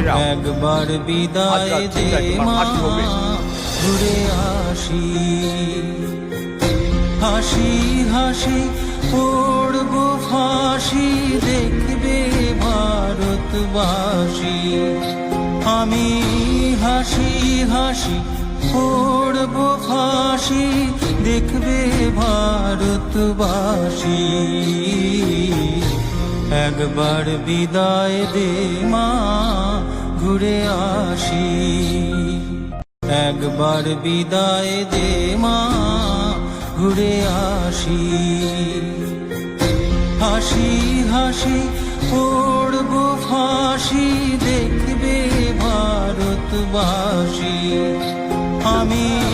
একবার বিদায় দে মা, ঘুরে আসি। হাসি হাসি পড়ব ফাঁসি, দেখবে ভারতবাসী। আমি হাসি হাসি পড়ব ফাঁসি, দেখবে ভারতবাসী। একবার বিদায় দে মা, ঘুরে আসি। একবার বিদায় দে মা, ঘুরে আসি। হাসি হাসি পড়ব ফাঁসি, দেখবে ভারতবাসী। আমি